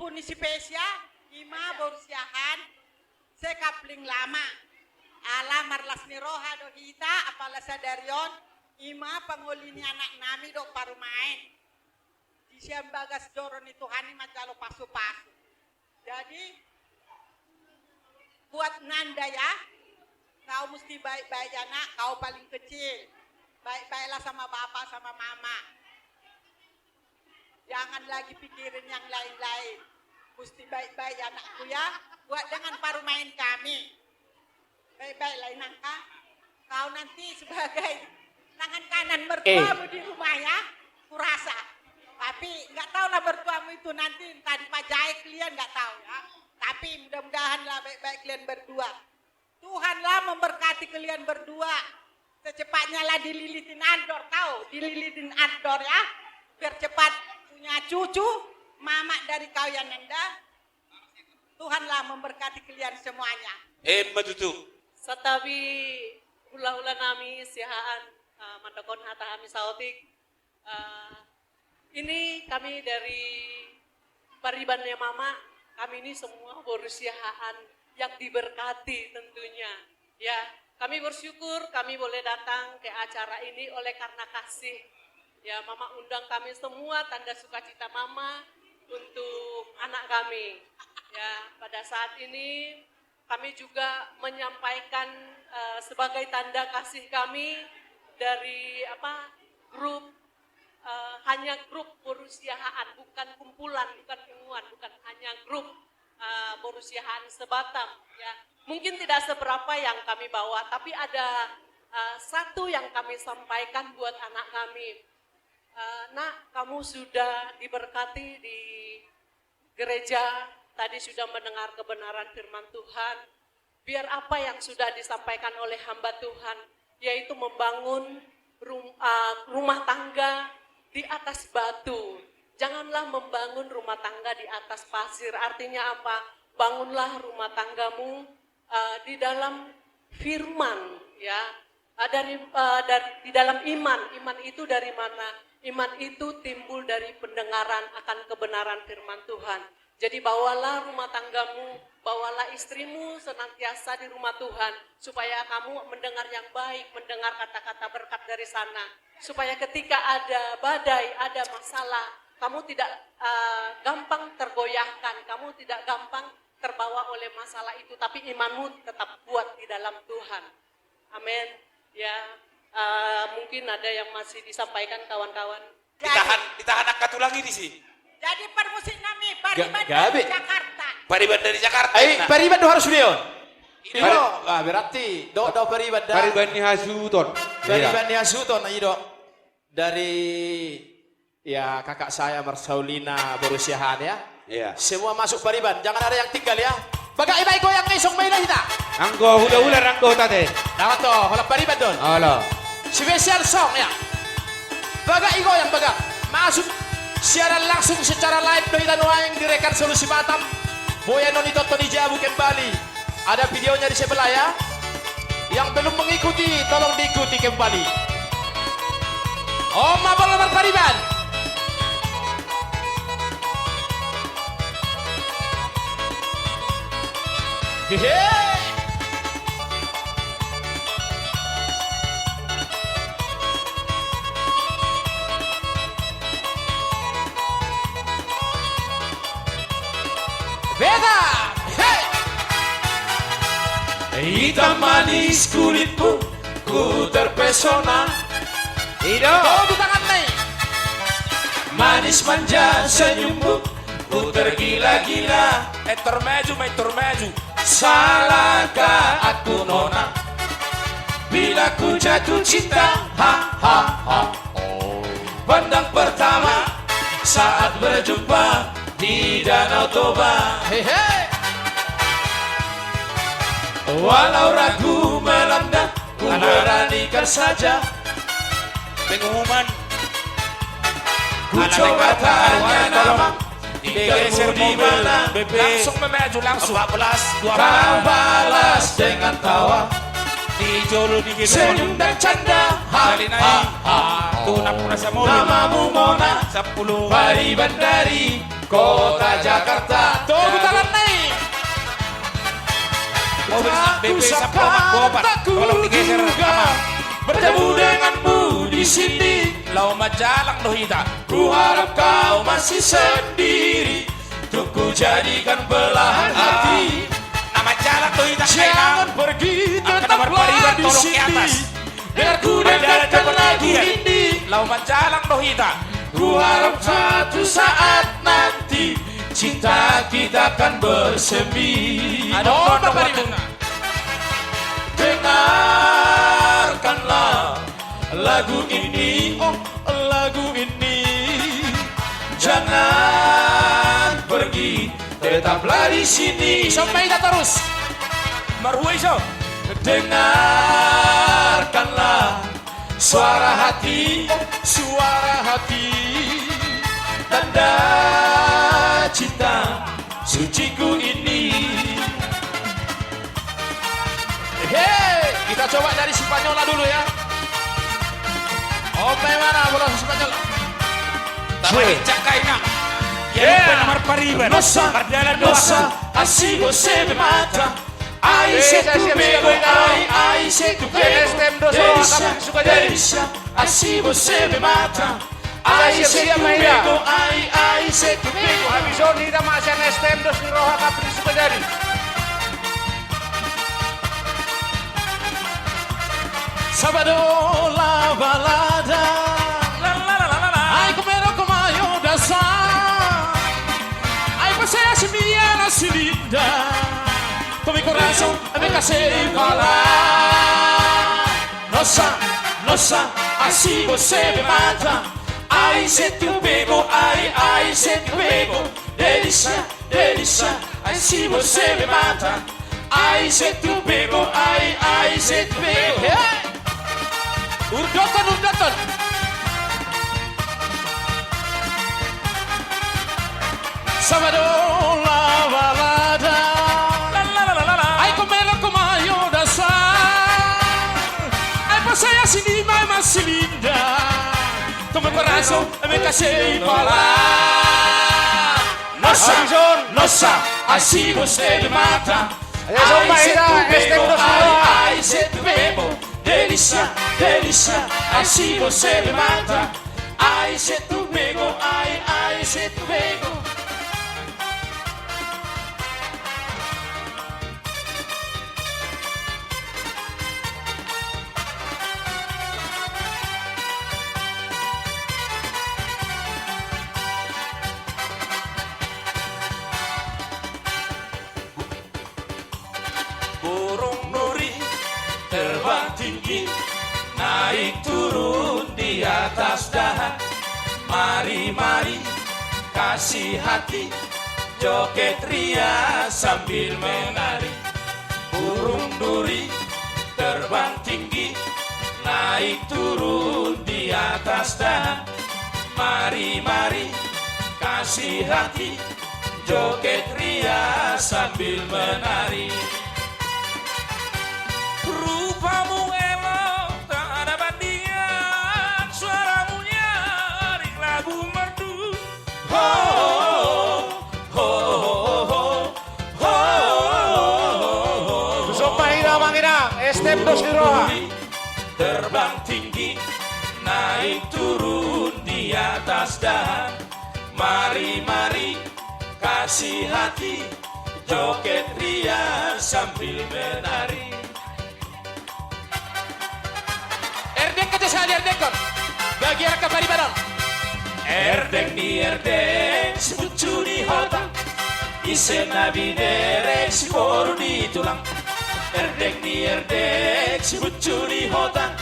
pun isi pesia, ima borsiahan, sekapling lama. Ala marlas ni roha do hita, apala sadarion, ima pangulini anak nami do parumain. Di siang bagas joron itu hani macalo pasu-pasu. Jadi, buat nanda ya, kau mesti baik-baik anak, kau paling kecil. Baik-baiklah sama bapak sama mama. Jangan lagi pikirin yang lain-lain. Mesti baik-baik anakku ya. Buat dengan parumain kami. Baik-baiklah nangka. Kau nanti sebagai tangan kanan mertuamu di rumah ya. Kurasa. Tapi nggak tahu lah mertuamu itu nanti entah dipajai kalian nggak tahu ya. Tapi mudah-mudahan lah baik-baik kalian berdua. Tuhanlah memberkati kalian berdua. Secepatnya lah dililitin andor tahu. Dililitin andor ya. Biar cepat punya cucu, mama dari kau yang nenda, Tuhanlah memberkati kalian semuanya. Matutu. Satabi hula-hula nami sihaan mandokon hata kami sautik. Ini kami dari paribannya mama, kami ini semua berusiaan yang diberkati tentunya. Ya, kami bersyukur kami boleh datang ke acara ini oleh karena kasih. Ya, mama undang kami semua tanda sukacita mama untuk anak kami. Ya, pada saat ini kami juga menyampaikan sebagai tanda kasih kami dari grup hanya grup berusiaan, bukan kumpulan, bukan ilmuwan, bukan hanya grup berusiaan sebatam. Ya, mungkin tidak seberapa yang kami bawa, tapi ada satu yang kami sampaikan buat anak kami. Nak, kamu sudah diberkati di gereja, tadi sudah mendengar kebenaran firman Tuhan. Biar apa yang sudah disampaikan oleh hamba Tuhan, yaitu membangun rumah tangga di atas batu. Janganlah membangun rumah tangga di atas pasir. Artinya apa? Bangunlah rumah tanggamu di dalam firman, ya. Di dalam iman. Iman itu dari mana? Iman itu timbul dari pendengaran akan kebenaran firman Tuhan. Jadi bawalah rumah tanggamu, bawalah istrimu senantiasa di rumah Tuhan. Supaya kamu mendengar yang baik, mendengar kata-kata berkat dari sana. Supaya ketika ada badai, ada masalah, kamu tidak gampang tergoyahkan, kamu tidak gampang terbawa oleh masalah itu. Tapi imanmu tetap kuat di dalam Tuhan. Amin. Ya. Mungkin ada yang masih disampaikan kawan-kawan. Ditahan angkat ulangi di sini. Jadi permusik nami Pariban dari Jakarta. Pariban dari Jakarta. Pariban do harus video. Berarti do Pariban da. Pariban ni Hasuton. Pariban ni Hasuton do. Dari ya kakak saya Marsaulina berusiaan ya. Iya. Semua masuk Pariban, jangan ada yang tinggal ya. Baga iba goyang ngisong may lahita. Anggo hula-hula ranggo tate. Dapat to, hola Pariban don. Halo. Special song ya. Baga igoyang baga. Masuk siaran langsung secara live dari Tanuang direkan Solusi Batam. Boya Nonito Tony Jabu kembali. Ada videonya di sebelah ya. Yang belum mengikuti tolong diikuti kembali. Om Abang Lamar Pariban. Hehe. Beda. Hey. Hitam manis kulitmu, ku terpesona. Oh, di tangan nih. Manis manja senyummu, ku tergila-gila. Termaju. Salahkah aku nona? Bila ku jatuh cinta, ha. Oh. Pandang pertama saat berjumpa di Danau Toba. Hehe. Walau ragu melanda, ku beranikan saja. Pengumuman, ku coba tanya nama, tinggalmu di mana? Langsung memaju langsung. 14, 12. Kau balas dengan tawa, Di jolo di gitu. senyum dan canda. Ha. Tunap na sa muli. Namamu Mona, 10. Pariban dari kota Jakarta. Tunggu tangan naik. Mobil BP Sabromat Gopat. Tolong digeser aman. Bertemu denganmu di sini. Lau majalang dohita. Ku harap kau masih sendiri. Untuk ku jadikan belahan hati. Nama jalan dohita Jangan pergi, tetaplah Pariban di tolong ke sini. atas. Biar ku dengarkan lagu ini. Lau majalang dohita. Ku harap suatu saat nanti cinta kita akan bersemi. Ada Pariban. Dengarkanlah lagu ini, oh lagu ini. Jangan pergi, tetaplah di sini. Sampai kita terus. Maruai so. Dengarkanlah suara hati, suara hati. Tanda cinta suciku ini. Hei, kita coba dari Spanyola dulu ya. Oh, mana bola Spanyola? Tapi cakaina. Ya lupa nomor Pariban. Nossa, Berjalan doa. nossa, assim você me mata. Ai, se tu pegou, ai, se tu pegou. Delícia, delícia, assim você me mata. Ai, se tu pegou, ai, se tu pegou. Habison tidak masih STM dos di Roha Kapri Sukajadi. Sábado la balada. Ai, como era como eu dançar. Ai, você é assim minha linda. Com meu coração, me casei falar. Nossa, nossa, assim você me mata. Ai, se tu pegou, ai, se tu pegou. Delícia, delícia, assim você me mata. Ai, se tu pegou, ai, se tu pegou. Urdotan, urdotan. Sábado la balada. Ai, como ela como eu dançar. Ai, você é assim mais linda. Com meu coração me casei falar. Nossa, nossa, assim você me mata. Ai, se tu pegou, ai, se tu pegou. Delícia, delícia, assim você me mata. Ai, se tu pegou, ai, se tu pegou. Burung nuri terbang tinggi, naik turun di atas dahan. Mari, mari, kasih hati, joget ria sambil menari. Burung duri terbang tinggi, naik turun di atas dahan. Mari, mari, kasih hati, joget ria sambil menari. Rupamu elok, tak ada bandingan. Suaramu nyaring lagu merdu. Ho, ho, ho, ho, ho. Sumpahina mangina, STM dos di Roha. Terbang tinggi, naik turun di atas dahan. Mari, mari, kasih hati, joget ria sambil menari. Erdek aja sekali Erdekon, bagi raka Paribanan. Erdek di erdek, si pucu di hotang, isen nabi derek, si koru di tulang. Erdek di erdek, si pucu di hotang,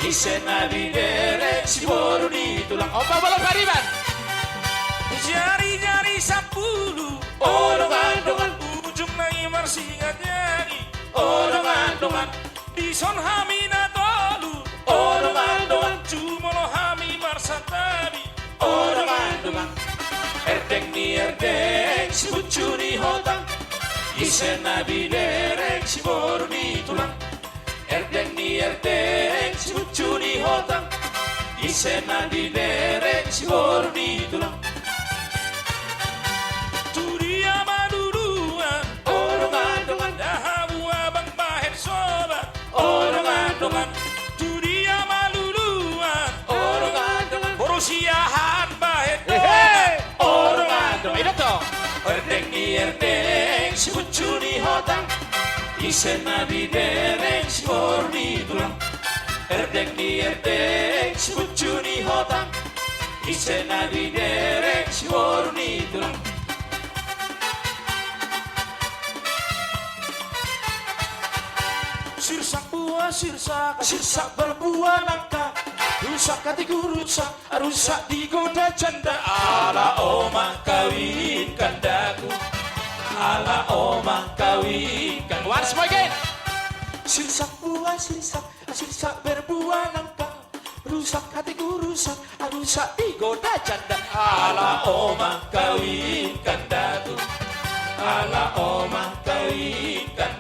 isen nabi derek, si koru di tulang. Opa bola Pariban. Jari-jari sapulu, Odongan-dongan, ujung nai marsingat nyanyi. odongan-dongan, Dison hamina tolu, odongan-dongan, cumolo hami marsatabi. odongan-dongan. Erdek ni erdek, si pucu di hotang, isen nabi derek, si koru di tulang. Erdek ni erdek, si pucu di hotang, isen nabi derek, si koru di tulang. erdeng si bucuni hotang isen nabi dereng si borni tulang erdeng si bucuni hotang isen nabi dereng si borni tulang. Sirsak berbuah nangka rusak hatiku rusak digoda janda ala omah kawin kandaku ala omah kawin kandaku. Once more again. Sirsak berbuah nangka rusak hatiku rusak digoda janda ala omah kawin kandaku ala omah kawin kandaku.